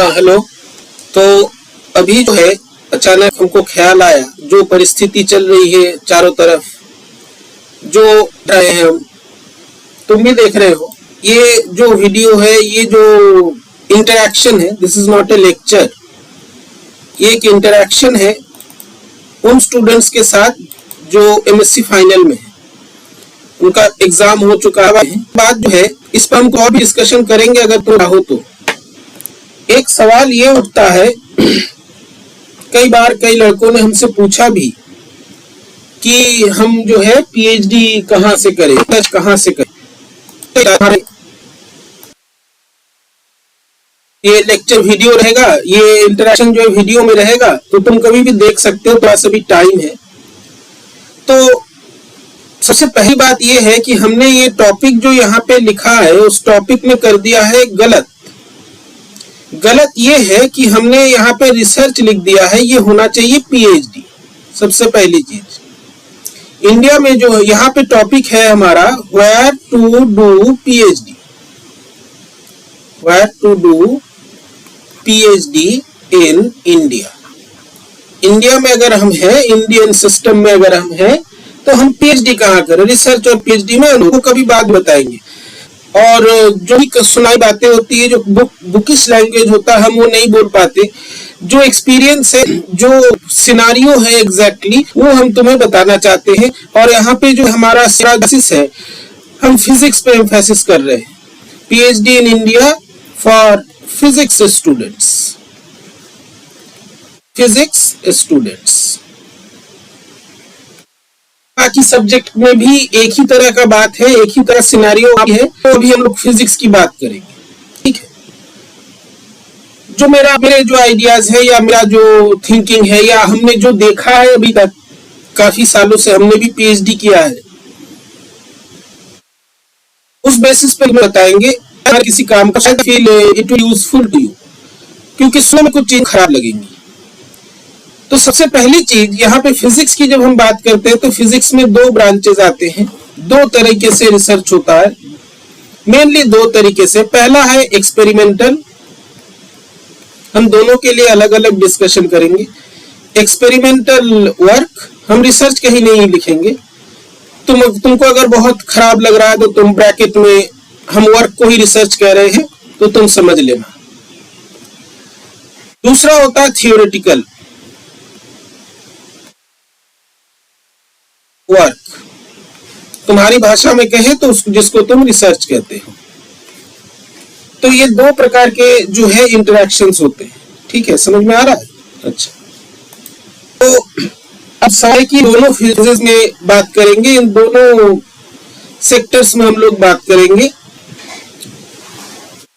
हाँ हेलो। तो अभी जो है अचानक हमको ख्याल आया, जो परिस्थिति चल रही है चारों तरफ, जो रहे हैं हम, तुम भी देख रहे हो, ये जो वीडियो है, ये जो इंटरैक्शन है, this is not a lecture, ये एक इंटरैक्शन है उन स्टूडेंट्स के साथ जो एमएससी फाइनल में है, उनका एग्जाम हो चुका है। बात जो है इस पर हम और भी डिस्कशन करेंगे अगर तुम चाहो तो। एक सवाल ये उठता है, कई बार कई लड़कों ने हमसे पूछा भी कि हम जो है पीएचडी कहाँ से करें, कहाँ से करें। ये लेक्चर वीडियो रहेगा, ये इंटरेक्शन जो है वीडियो में रहेगा, तो तुम कभी भी देख सकते हो, थोड़ा सा भी टाइम है। तो सबसे पहली बात ये है कि हमने ये टॉपिक जो यहाँ पे लिखा है उस टॉपिक में कर दिया है गलत। गलत ये है कि हमने यहाँ पे रिसर्च लिख दिया है, ये होना चाहिए पीएचडी। सबसे पहली चीज, इंडिया में जो यहाँ पे टॉपिक है हमारा, where to do PhD, where to do PhD in India. India में अगर हम हैं, इंडियन सिस्टम में अगर हम हैं, तो हम पीएचडी कहाँ करें। रिसर्च और पीएचडी में उनको कभी बात बताएंगे, और जो भी सुनाई बातें होती है, जो बुकिश लैंग्वेज होता है, हम वो नहीं बोल पाते। जो एक्सपीरियंस है, जो सिनारियो है एग्जैक्टली, वो हम तुम्हें बताना चाहते हैं। और यहाँ पे जो हमारा सिलेबस है, हम फिजिक्स पे एम्फेसिस कर रहे हैं। PhD in India for physics students, physics students. बाकी सब्जेक्ट में भी एक ही तरह का बात है, एक ही तरह सिनेरियो है, तो अभी हम लोग फिजिक्स की बात करेंगे, ठीक है। जो मेरे जो आइडियाज है, या मेरा जो थिंकिंग है, या हमने जो देखा है अभी तक, काफी सालों से हमने भी पीएचडी किया है, उस बेसिस पर बताएंगे। अगर किसी काम का feel it will useful to you, क्योंकि सुनने में कुछ चीज खराब लगेंगी। तो सबसे पहली चीज, यहाँ पे फिजिक्स की जब हम बात करते हैं तो फिजिक्स में दो ब्रांचेस आते हैं, दो तरीके से रिसर्च होता है, मेनली दो तरीके से। पहला है एक्सपेरिमेंटल, हम दोनों के लिए अलग अलग डिस्कशन करेंगे। एक्सपेरिमेंटल वर्क, हम रिसर्च कहीं नहीं लिखेंगे। तुमको अगर बहुत खराब लग रहा है तो तुम ब्रैकेट में हम वर्क को ही रिसर्च कह रहे हैं, तो तुम समझ लेना। दूसरा होता है थियोरेटिकल वर्क, तुम्हारी भाषा में कहे तो जिसको तुम रिसर्च कहते हो। तो ये दो प्रकार के जो है इंटरेक्शंस होते हैं, ठीक है, समझ में आ रहा है? अच्छा, तो अब सारे की दोनों फिजिक्स में बात करेंगे, इन दोनों सेक्टर्स में हम लोग बात करेंगे।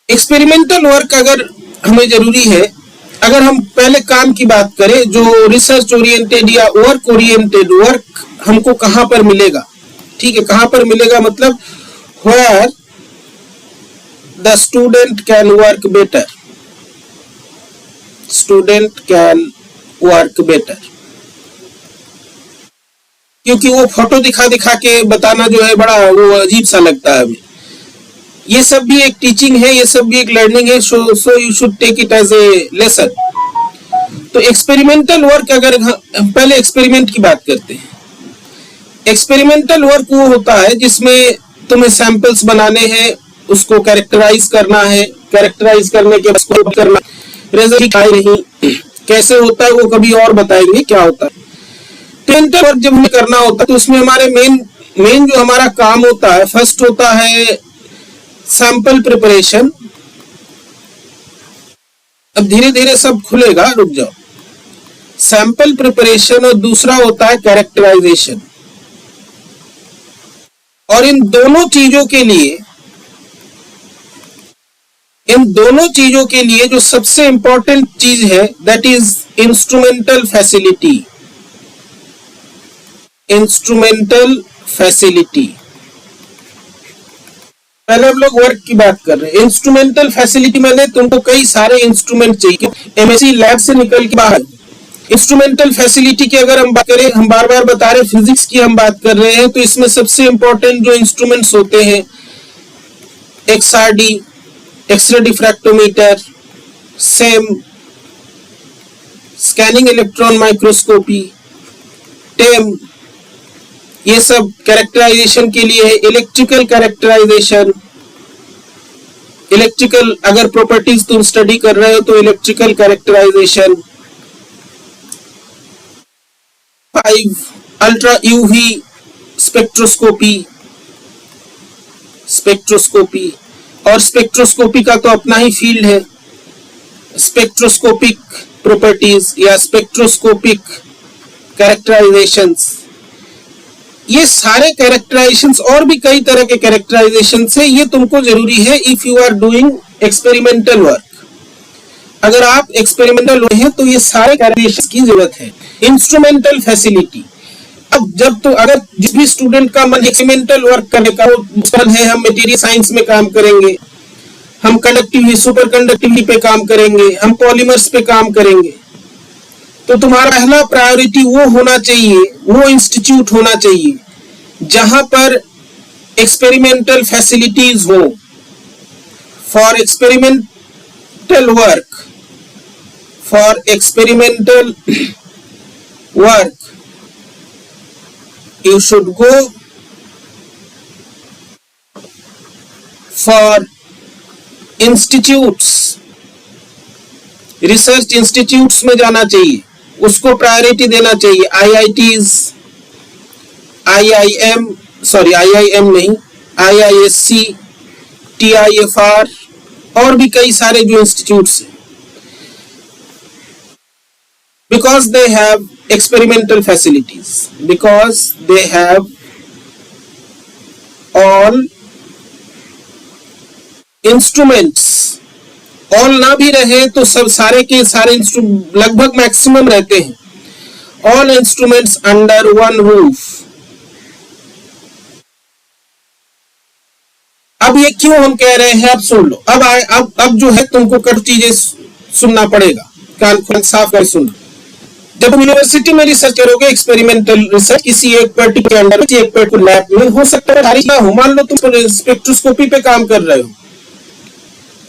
एक्सपेरिमेंटल वर्क अगर हमें जरूरी है, अगर हम पहले काम की बात करें, जो रिसर्च ओरिएंटेड या वर्क ओरिएंटेड वर्क हमको कहां पर मिलेगा, ठीक है, कहां पर मिलेगा मतलब where the student can work better, student can work better। क्योंकि वो फोटो दिखा दिखा के बताना जो है बड़ा वो अजीब सा लगता है हमें। ये सब भी एक टीचिंग है, ये सब भी एक लर्निंग है, so you should take it as a lesson. तो एक्सपेरिमेंटल वर्क, अगर हम पहले एक्सपेरिमेंट की बात करते हैं, एक्सपेरिमेंटल वर्क वो होता है जिसमें तुम्हें सैंपल्स बनाने हैं, उसको कैरेक्टराइज करना है, कैरेक्टराइज करने के बाद करना, रिजल्ट आए नहीं, कैसे होता है वो कभी और बताएंगे क्या होता है। एक्सपेरिमेंटल वर्क जब हमें करना होता है तो उसमें हमारे मेन जो हमारा काम होता है, फर्स्ट होता है सैंपल प्रिपरेशन। अब धीरे धीरे सब खुलेगा, रुक जाओ। सैंपल प्रिपरेशन, और दूसरा होता है कैरेक्टराइजेशन। और इन दोनों चीजों के लिए जो सबसे इंपॉर्टेंट चीज है, that is instrumental facility. Instrumental facility, पहले हम लोग वर्क की बात कर रहे हैं। इंस्ट्रूमेंटल फैसिलिटी मैंने तुमको कई सारे इंस्ट्रूमेंट चाहिए, एमएससी लैब से निकल के बाहर। इंस्ट्रूमेंटल फैसिलिटी की अगर हम बात करें, हम बार बार बता रहे फिजिक्स की हम बात कर रहे हैं, तो इसमें सबसे इंपॉर्टेंट जो इंस्ट्रूमेंट्स होते हैं, XRD, X ray diffractometer, SEM, scanning electron microscopy, TEM, ये सब कैरेक्टराइजेशन के लिए है। इलेक्ट्रिकल कैरेक्टराइजेशन, इलेक्ट्रिकल अगर प्रॉपर्टीज तुम स्टडी कर रहे हो तो electrical characterization. 5 ultra UV spectroscopy, spectroscopy, और स्पेक्ट्रोस्कोपी का तो अपना ही फील्ड है, स्पेक्ट्रोस्कोपिक प्रॉपर्टीज या स्पेक्ट्रोस्कोपिक कैरेक्टराइजेशंस। ये सारे कैरेक्टराइजेशंस और भी कई तरह के कैरेक्टराइजेशंस है, ये तुमको जरूरी है if you are doing experimental work. अगर आप एक्सपेरिमेंटल हैं तो ये सारे कैरेक्टराइजेशंस की जरूरत है। इंस्ट्रूमेंटल फैसिलिटी, अब जब तो अगर जिस भी स्टूडेंट का मन एक्सपेरिमेंटल वर्क करने का मन है, हम मटेरियल साइंस में काम करेंगे, हम कंडक्टिविटी सुपर कंडक्टिविटी पे काम करेंगे, हम पॉलीमर्स पे काम करेंगे, तो तुम्हारा पहला प्रायोरिटी वो होना चाहिए, वो इंस्टीट्यूट होना चाहिए जहां पर एक्सपेरिमेंटल फैसिलिटीज हो for experimental work, for experimental work you should go for institutes, research institutes में जाना चाहिए, उसको प्रायोरिटी देना चाहिए। IITs, IIM नहीं, IISc, TIFR और भी कई सारे जो इंस्टीट्यूट्स हैं, because they have experimental facilities, because they have all instruments, all ना भी रहे तो सब सारे के सारे लगभग मैक्सिमम रहते हैं, all instruments under one roof। अब ये क्यों हम कह रहे हैं, अब सुन लो। अब जो है तुमको कुछ चीजें सुनना पड़ेगा, कान साफ कर सुनना। जब यूनिवर्सिटी में रिसर्च करोगे, एक्सपेरिमेंटल रिसर्च किसी एक पर्टिकुलर अंडर किसी एक पर्टिकुलर लैब में हो सकता है ना हो, मान लो तुम स्पेक्ट्रोस्कोपी पे काम कर रहे हो,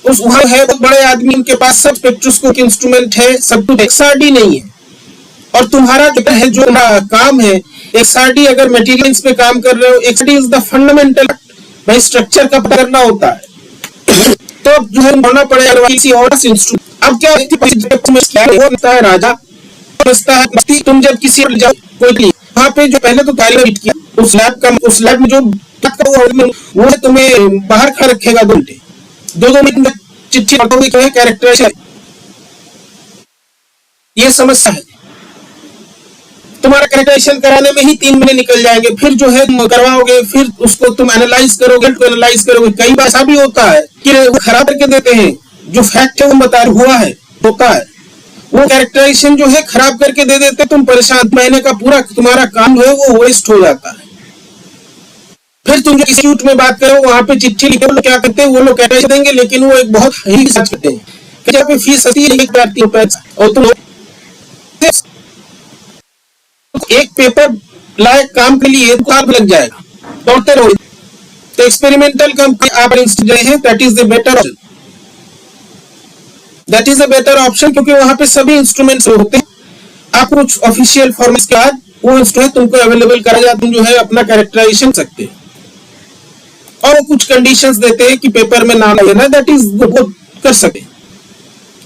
उस वहां है बहुत बड़े आदमी, उनके पास सब स्पेक्ट्रोस्कोपिक इंस्ट्रूमेंट है, सब कुछ। XRD नहीं है, और तुम्हारा जो है जो काम है XRD, अगर मटेरियल्स पे काम कर रहे हो, XRD इज द फंडामेंटल, भाई स्ट्रक्चर का पता करना होता है, तो जो है होना पड़ेगा किसी और इंस्ट्रूमेंट। अब क्या होता है, राजा है, तुम जब किसी पर जाओ कोई वहां पे जो पहले तो हिट किया उस लैब में जो वो है तुम्हें बाहर खड़ा रखेगा 2 घंटे, 2 मिनट में चिट्ठी पढ़ोगे क्या है कैरेक्टराइजेशन। ये समस्या है, तुम्हारा कैरेक्टराइजेशन कराने में ही 3 महीने निकल जाएंगे, फिर जो है करवाओगे, फिर उसको तुम एनालाइज करोगे। कई बार ऐसा भी होता है कि वो खराब करके देते हैं, जो फैक्ट है वो बता हुआ है, होता है, वो कैरेक्टराइजेशन जो है खराब करके दे देते, तुम परेशान, महीने का पूरा तुम्हारा काम जो है वो वेस्ट हो जाता है। फिर तुम जो इंस्टीट्यूट में बात करो, वहां पे चिट्ठी लिखे, वो क्या करते हैं, वो लोग कैरेक्टराइजेशन देंगे, लेकिन वो एक बहुत ही रिसर्च करते हैं कि जब फीस आती है ₹1 और तुम एक पेपर लायक काम के लिए काम लग जाएगा, दौड़ते रहो। तो एक्सपेरिमेंटल कंपनी आप हैं, that is the better option, that is a better option, क्योंकि वहां पे सभी इंस्ट्रूमेंट्स होते हैं। आप कुछ ऑफिशियल फॉर्मेट के बाद वो इंस्ट्रूमेंट तुमको अवेलेबल करा जाता, तुम जो है अपना कैरेक्टराइजेशन सकते हैं, और वो कुछ कंडीशंस देते हैं कि पेपर में नाम लेना, दैट इज वो कर सके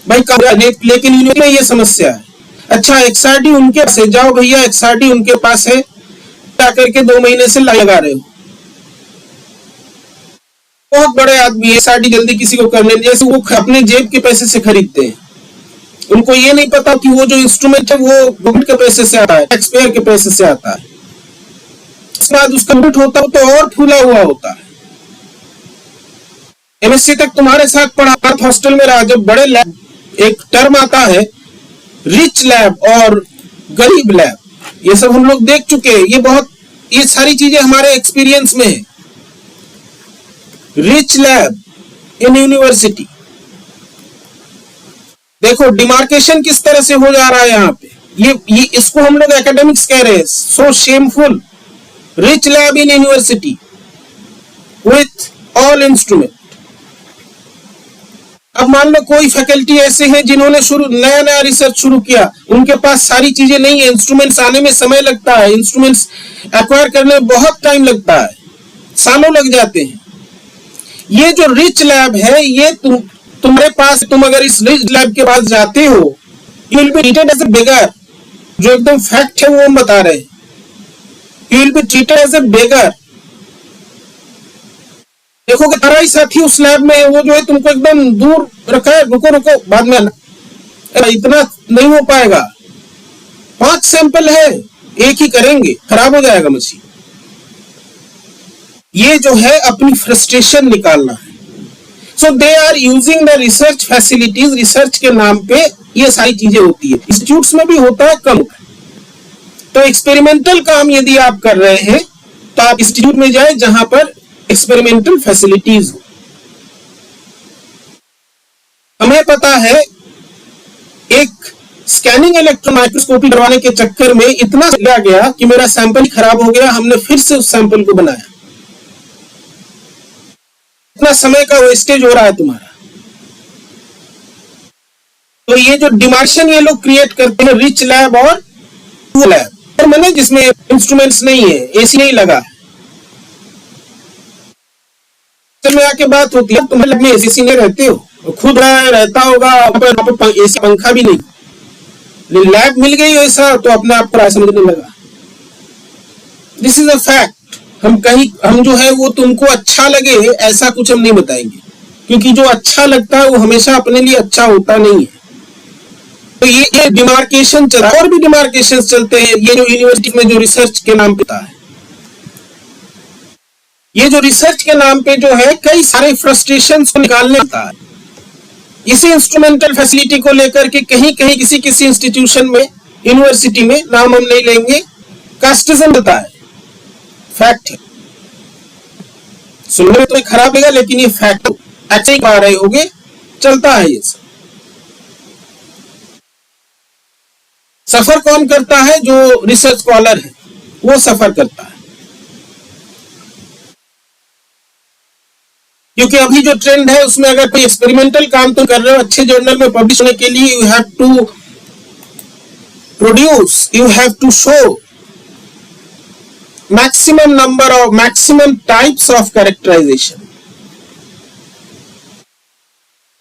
भाई। लेकिन इनमें ये समस्या है, अच्छा XRD उनके पास है, जाओ भैया XRD उनके पास है, क्या करके 2 महीने से लगा रहे हो, बहुत बड़े आदमी है, XRD जल्दी किसी को करने, जैसे वो अपने जेब के पैसे से खरीदते हैं, उनको ये नहीं पता कि वो जो इंस्ट्रूमेंट है वो गवर्नमेंट के पैसे से आता है, टैक्स पेयर के पैसे से आता है। उसके बाद उसका कंप्लीट होता है तो और फूला हुआ होता है। MSc तक तुम्हारे साथ पढ़ा, हॉस्टल में रहा, जब बड़े लैब, एक टर्म आता है रिच लैब और गरीब लैब, ये सब हम लोग देख चुके हैं, ये सारी चीजें हमारे एक्सपीरियंस में है। रिच लैब इन यूनिवर्सिटी, देखो डिमार्केशन किस तरह से हो जा रहा है यहाँ पे, ये इसको हम लोग एकेडमिक्स कह रहे हैं, so shameful. Rich lab in university with all instrument, अब मान लो कोई फैकल्टी ऐसे हैं जिन्होंने नया नया रिसर्च शुरू किया, उनके पास सारी चीजें नहीं है, इंस्ट्रूमेंट्स आने में समय लगता है, इंस्ट्रूमेंट्स एक्वायर करने में बहुत टाइम लगता है, सालों लग जाते हैं। ये जो रिच लैब है, ये तुम्हारे पास, तुम अगर इस रिच लैब के पास जाते हो, you will be treated as a beggar. जो एकदम फैक्ट है वो हम बता रहे हैं, you will be treated as a beggar. देखोगे तुम्हारा ही साथी उस लैब में, वो जो है तुमको एकदम दूर रखा है, रुको रुको बाद में आना, इतना नहीं हो पाएगा, 5 सैंपल है, एक ही करेंगे, खराब हो जाएगा मशीन। ये जो है अपनी फ्रस्ट्रेशन निकालना है। So they are using the research facilities, research के नाम पे ये सारी चीजें होती है। इंस्टीट्यूट्स में भी होता है, कम होता है। तो एक्सपेरिमेंटल काम यदि आप कर रहे हैं तो आप इंस्टीट्यूट में जाए जहां पर एक्सपेरिमेंटल फैसिलिटीज हो। हमें पता है एक स्कैनिंग इलेक्ट्रॉन माइक्रोस्कोपी करवाने के चक्कर में इतना लिया गया कि मेरा सैंपल खराब हो गया, हमने फिर से उस सैंपल को बनाया। इतना समय का वेस्टेज हो रहा है तुम्हारा। तो ये जो डिमार्शन ये लोग क्रिएट करते हैं, रिच लैब और पुअर लैब, मैंने जिसमें इंस्ट्रूमेंट्स नहीं है, एसी नहीं लगा, में आके बात होती है, तुम्हारे लैब में एसी नहीं रहते हो, खुद रहता होगा एसी पंखा भी नहीं, लैब मिल गई ऐसा तो अपने आप को समझने लगा। This is a fact. हम जो है वो तुमको अच्छा लगे ऐसा कुछ हम नहीं बताएंगे, क्योंकि जो अच्छा लगता है वो हमेशा अपने लिए अच्छा होता नहीं है। तो ये डिमार्केशन चला, और भी डिमार्केशन चलते हैं। ये जो यूनिवर्सिटी में जो रिसर्च के नाम पे है, ये जो रिसर्च के नाम पे जो है कई सारे फ्रस्ट्रेशंस को निकालने होता है। इसी इंस्ट्रूमेंटल फैसिलिटी को लेकर के कहीं कहीं किसी इंस्टीट्यूशन में, यूनिवर्सिटी में, नाम हम नहीं लेंगे, कास्टिज्म होता है, फैक्ट है। सुनने में तो खराब लगा लेकिन ये फैक्ट, अच्छा ही पा रहे होगे, चलता है ये सब। सफर कौन करता है? जो रिसर्च स्कॉलर है वो सफर करता है, क्योंकि अभी जो ट्रेंड है उसमें अगर कोई एक्सपेरिमेंटल काम तो कर रहे हो, अच्छे जर्नल में पब्लिश होने के लिए you have to produce, you have to show maximum types of characterization.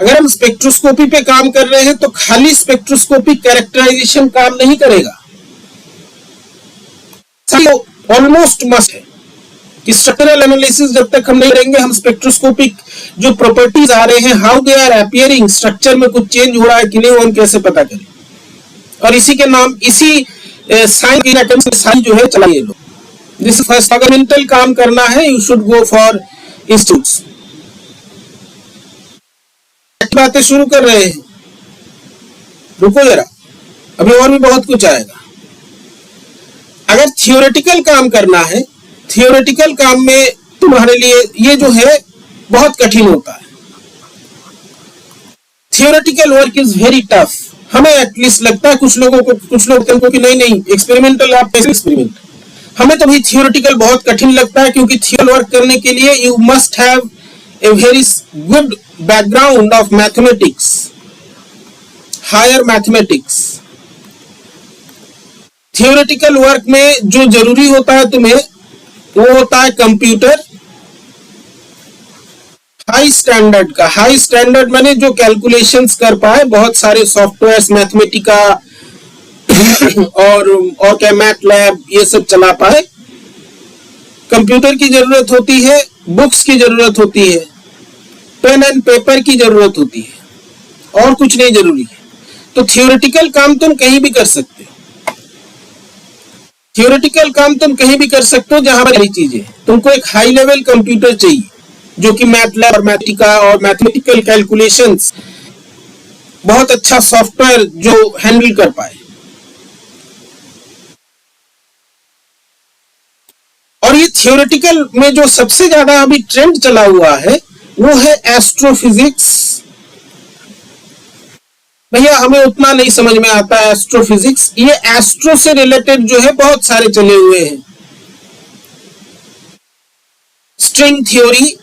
अगर हम स्पेक्ट्रोस्कोपी पे काम कर रहे हैं तो खाली स्पेक्ट्रोस्कोपी कैरेक्टराइजेशन काम नहीं करेगा, ऑलमोस्ट मस्ट है कि स्ट्रक्चरल एनालिसिस जब तक हम नहीं करेंगे, हम स्पेक्ट्रोस्कोपिक जो प्रॉपर्टीज आ रहे हैं, how they are appearing, structure में कुछ चेंज हो रहा है कि नहीं, वो हम कैसे पता करें। और इसी के नाम, इसी साइंस की आइटम्स में सारी जो है चलाइए लोग। दिस फर्स्ट फंडामेंटल काम करना है, you should go for institutes. बातें शुरू कर रहे हैं, रुको जरा, अभी और भी बहुत कुछ आएगा। अगर थियोरेटिकल काम करना है, थियोरेटिकल काम में तुम्हारे लिए ये जो है बहुत कठिन होता है। Theoretical work is very tough. हमें एटलीस्ट लगता है, कुछ लोगों को कि नहीं एक्सपेरिमेंटल, आप कैसे एक्सपेरिमेंट। हमें तो भी थियोरेटिकल बहुत कठिन लगता है, क्योंकि थियोरिकल वर्क करने के लिए you must have a very good background of mathematics, higher mathematics. Theoretical work में जो जरूरी होता है तुम्हें, वो होता है कंप्यूटर, हाई स्टैंडर्ड का। हाई स्टैंडर्ड माने जो कैलकुलेशंस कर पाए, बहुत सारे सॉफ्टवेयर्स, मैथमेटिका और क्या, मैटलैब, ये सब चला पाए। कंप्यूटर की जरूरत होती है, बुक्स की जरूरत होती है, पेन एंड पेपर की जरूरत होती है, और कुछ नहीं जरूरी है। तो थियोरेटिकल काम तुम कहीं भी कर सकते हो, थियोरेटिकल काम तुम कहीं भी कर सकते हो जहां पर चीजें। तुमको एक हाई लेवल कंप्यूटर चाहिए जो कि मैटलैब और मैथमेटिका और मैथमेटिकल कैलकुलेशंस, बहुत अच्छा सॉफ्टवेयर जो हैंडल कर पाए। और ये थियोरेटिकल में जो सबसे ज्यादा अभी ट्रेंड चला हुआ है वो है एस्ट्रोफिजिक्स। भैया हमें उतना नहीं समझ में आता है एस्ट्रोफिजिक्स, ये एस्ट्रो से रिलेटेड जो है बहुत सारे चले हुए हैं। String theory,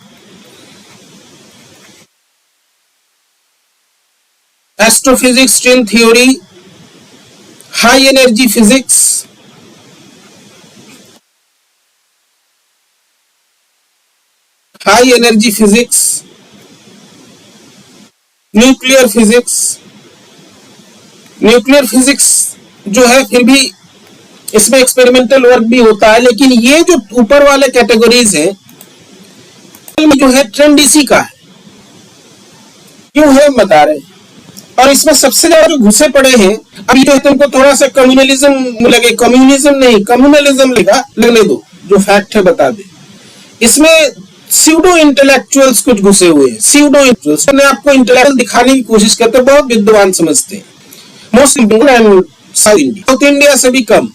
astrophysics, string theory, high energy physics, high energy physics, nuclear physics. Nuclear physics जो है फिर भी इसमें एक्सपेरिमेंटल वर्क भी होता है, लेकिन ये जो ऊपर वाले कैटेगरीज है जो है ट्रेंड इसी का है। क्यों है बता रहे, और इसमें सबसे ज्यादा जो घुसे पड़े हैं अभी जो है तुमको थोड़ा सा कम्युनलिज्म लगे, कम्युनिज्म नहीं कम्युनलिज्म लगने दो, जो फैक्ट है बता दे। इसमें सीडो इंटेलेक्चुअल्स कुछ घुसे हुए हैं। सीडो इंटेलेक्चुअल्स अपने आपको इंटेलेक्चुअल दिखाने की कोशिश करते हैं, बहुत विद्वान समझते हैं। मोस्ट एंड साउथ इंडिया से भी कम।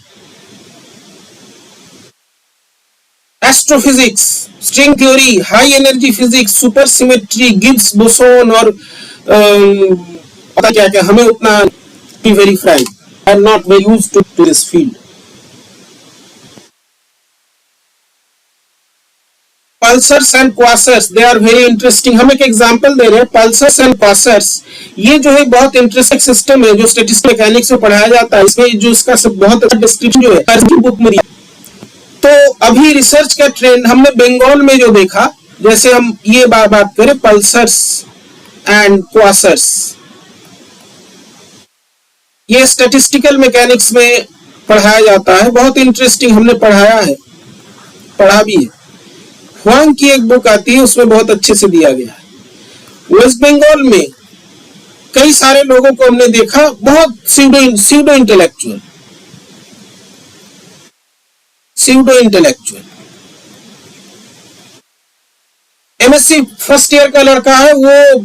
Astrophysics, string theory, high energy physics, super symmetry, Gibbs boson और पता क्या क्या, हमें उतना very frank, I am not very used to this field. Pulsars and quasars, they are very interesting. हम एक एग्जांपल दे रहे हैं, पल्सर्स एंड क्वासर्स। ये जो है बहुत इंटरेस्टिंग सिस्टम है जो स्टैटिस्टिक्स मैकेनिक्स में पढ़ाया जाता है। इसमें जो इसका सब बहुत अच्छा डिस्क्रिप्शन जो है बुक में। तो अभी रिसर्च का ट्रेंड हमने बंगाल में जो देखा, जैसे हम ये बात करें पल्सर्स एंड क्वासर्स, ये स्टैटिस्टिकल मैकेनिक्स में पढ़ाया जाता है। बहुत इंटरेस्टिंग, हमने पढ़ाया है, पढ़ा भी है। हुआंग की एक बुक आती है, उसमें बहुत अच्छे से दिया गया है। वेस्ट बंगाल में कई सारे लोगों को हमने देखा, बहुत pseudo intellectual, MSc first year का लड़का है, वो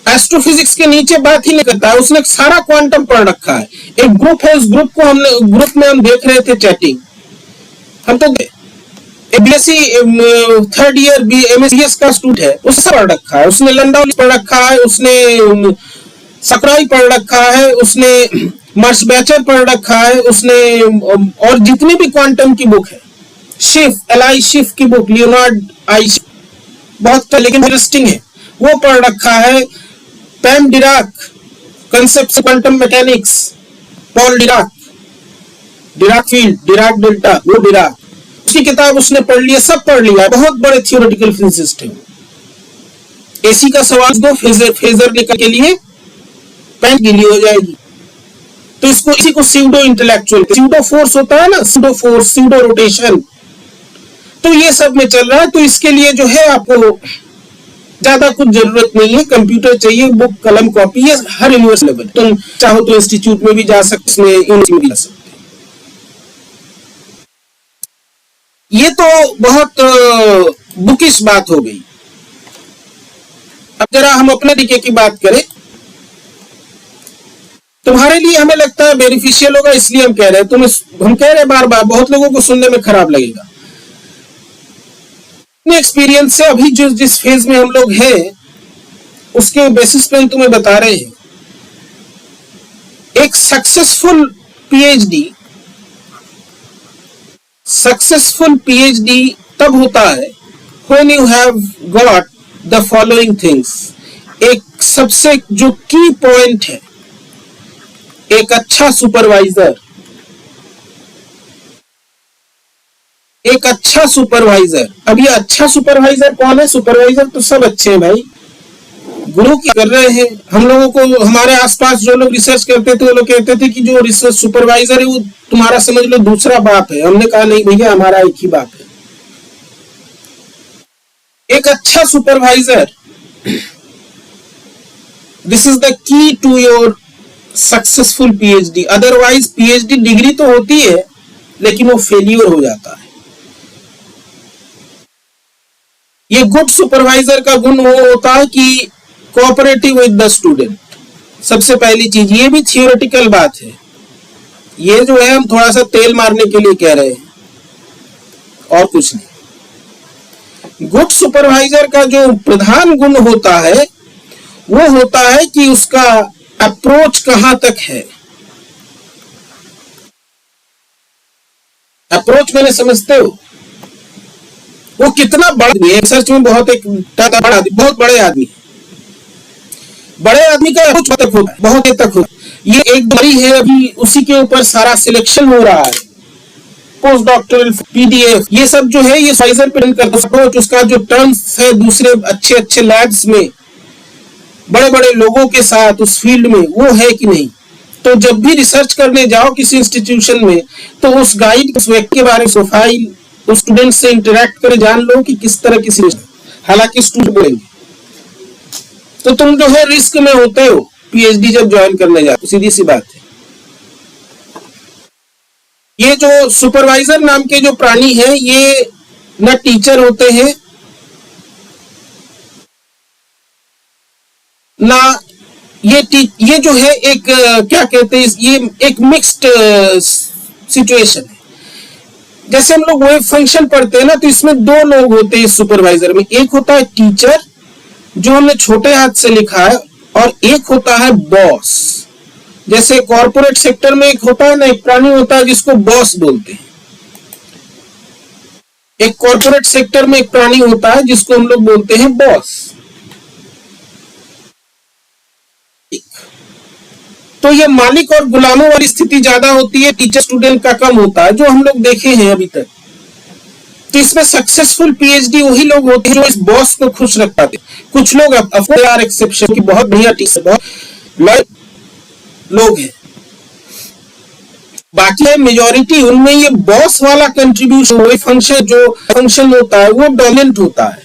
एस्ट्रोफिजिक्स के नीचे बात ही नहीं करता है, उसने सारा क्वांटम पढ़ रखा है। एक ग्रुप है, उस ग्रुप में हम देख रहे थे चैटिंग। हम तो बीएससी थर्ड ईयर एमएससीएस का स्टूडेंट है, उसने पढ़ रखा है, उसने लंडाउली पढ़ रखा है, उसने सकराई पढ़ रखा है, उसने मर्स बैचर पढ़ रखा है, उसने और जितनी भी क्वांटम की बुक है, शिफ, एलआई शिफ की बुक, लियोनार्ड आई, बहुत लेकिन इंटरेस्टिंग है, वो पढ़ रखा है। PAM Dirac, concept quantum mechanics, Paul Dirac, Dirac field, Dirac delta, वो डिराक, उसकी किताब उसने पढ़ लिया, सब पढ़ लिया। बहुत बड़े थियोरेटिकल फिजिसिस्ट हैं। एसी का सवाल दो, फेजर निकल के लिए पैन गीली हो जाएगी। तो इसको इसी को सीडो इंटेलेक्चुअल, सीडो फोर्स होता है ना, सीडो फोर्स, सीडो रोटेशन, तो ये सब में चल रहा है। तो इसके लिए जो है आपको ज्यादा कुछ जरूरत नहीं है, कंप्यूटर चाहिए, बुक कलम कॉपी, ये हर यूनिवर्सिटी लेवल, तुम चाहो तो इंस्टीट्यूट में भी जा सकते, यूनिवर्सिटी में भी जा सकते। ये तो बहुत बुकिश बात हो गई। अब जरा हम अपने तरीके की बात करें। तुम्हारे लिए हमें लगता है बेनिफिशियल होगा, इसलिए हम कह रहे हैं। हम कह रहे हैं बार बार, बहुत लोगों को सुनने में खराब लगेगा। अपने एक्सपीरियंस से अभी जिस फेज में हम लोग हैं, उसके बेसिस पे हम तुम्हें बता रहे हैं। एक सक्सेसफुल पीएचडी तब होता है when you have got the following things। एक सबसे जो की पॉइंट है, एक अच्छा सुपरवाइजर, एक अच्छा सुपरवाइजर। अब ये अच्छा सुपरवाइजर कौन है? सुपरवाइजर तो सब अच्छे हैं भाई, गुरु क्या कर रहे हैं। हम लोगों को, हमारे आसपास जो लोग रिसर्च करते थे, वो लोग कहते थे कि जो रिसर्च सुपरवाइजर है वो तुम्हारा समझ लो दूसरा बाप है। हमने कहा नहीं भैया, हमारा एक ही बाप है। एक अच्छा supervisor, this is the key to your successful PhD. Otherwise PhD degree तो होती है, लेकिन वो फेलियर हो जाता है। ये गुड सुपरवाइजर का गुण वो होता है कि कोऑपरेटिव विद द स्टूडेंट। सबसे पहली चीज, ये भी थियोरेटिकल बात है, ये जो है हम थोड़ा सा तेल मारने के लिए कह रहे हैं, और कुछ नहीं। गुड सुपरवाइजर का जो प्रधान गुण होता है, वो होता है कि उसका अप्रोच कहां तक है। अप्रोच मैंने समझते हो, वो कितना बड़ा है। रिसर्च में बहुत बड़े आदमी, बड़े आदमी का कुछ तक होता है, बहुत देर तक होता है। ये एक बीमारी है, अभी उसी के ऊपर सारा सिलेक्शन हो रहा है, पोस्ट डॉक्टरल पीडीएफ, ये सब जो है ये फाइजर पे करता अप्रोच, उसका जो टर्म्स है दूसरे अच्छे अच्छे लैब्स में बड़े बड़े लोगों के साथ उस फील्ड में वो है कि नहीं। तो जब भी रिसर्च करने जाओ किसी इंस्टीट्यूशन में, तो उस गाइड उस व्यक्ति के बारे में प्रोफाइल उस स्टूडेंट से इंटरेक्ट कर जान लो कि किस तरह की, हालांकि स्टूडेंट बोलेंगे तो तुम जो है रिस्क में होते हो पीएचडी जब ज्वाइन करने जाते, सीधी सी बात है। ये जो सुपरवाइजर नाम के जो प्राणी है ये न टीचर होते हैं ना ये जो है एक क्या कहते हैं, ये एक मिक्स्ड सिचुएशन है। जैसे हम लोग वेब फंक्शन पढ़ते हैं ना, तो इसमें दो लोग होते हैं सुपरवाइजर में, एक होता है टीचर जो हमने छोटे हाथ से लिखा है, और एक होता है बॉस। जैसे कॉर्पोरेट सेक्टर में एक होता है ना, एक प्राणी होता है जिसको बॉस बोलते हैं। एक कॉर्पोरेट सेक्टर में एक प्राणी होता है जिसको हम लोग बोलते हैं बॉस। तो ये मालिक और गुलामों वाली स्थिति ज्यादा होती है, टीचर स्टूडेंट का कम होता है, जो हम लोग देखे हैं अभी तक। तो इसमें सक्सेसफुल पीएचडी वही लोग होते हैं जो इस बॉस को खुश रख पाते। कुछ लोग अफकोर्स एक्सेप्शन की बहुत बढ़िया टीचर, बहुत लोग हैं, बाकी है मेजॉरिटी, उनमें ये बॉस वाला कंट्रीब्यूशन, वो फंक्शन जो फंक्शन होता है वो डोमिनेंट होता है,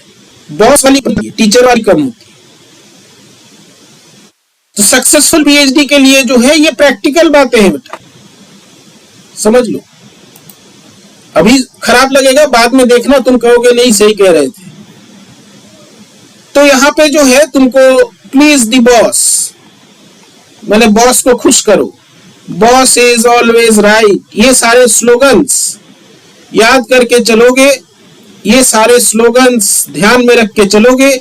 बॉस वाली टीचर वाली कम होती है। तो सक्सेसफुल पीएचडी के लिए जो है ये प्रैक्टिकल बातें हैं बेटा, समझ लो। अभी खराब लगेगा, बाद में देखना तुम कहोगे नहीं सही कह रहे थे। तो यहाँ पे जो है तुमको प्लीज द बॉस, मैंने बॉस को खुश करो, बॉस इज ऑलवेज राइट, ये सारे स्लोगन्स याद करके चलोगे, ये सारे स्लोगन्स ध्यान में रख के चलोगे,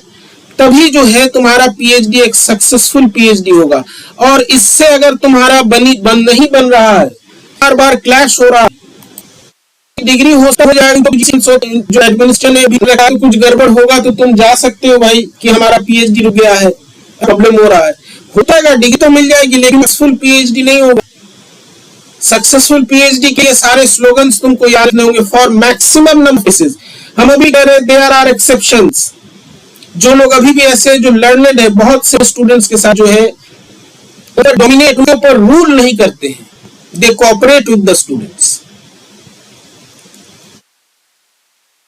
तभी जो है तुम्हारा पीएचडी एक सक्सेसफुल पीएचडी होगा। और इससे अगर तुम्हारा नहीं बन रहा है, बार बार क्लैश हो रहा है, डिग्री हो जाएगी, तो जो एडमिनिस्ट्रेशन ने भी रखा कुछ गड़बड़ होगा तो तुम जा सकते हो भाई कि हमारा पीएचडी रुक गया है, प्रॉब्लम हो रहा है, होता है, डिग्री तो मिल जाएगी लेकिन सक्सेसफुल पीएचडी नहीं होगा। सक्सेसफुल पीएचडी के सारे स्लोगन्स तुमको याद नहीं होंगे। फॉर मैक्सिमम नंबर केसेस, हम अभी कह रहे देयर आर एक्सेप्शंस, जो लोग अभी भी ऐसे जो लर्नेड है, बहुत से स्टूडेंट्स के साथ जो है डोमिनेट, उनके ऊपर रूल नहीं करते हैं, दे कोऑपरेट विद द स्टूडेंट्स,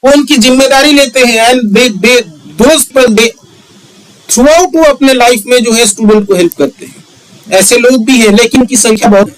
वो उनकी जिम्मेदारी लेते हैं एंड दे थ्रू आउट वो अपने लाइफ में जो है स्टूडेंट को हेल्प करते हैं। ऐसे लोग भी हैं लेकिन उनकी संख्या बहुत है।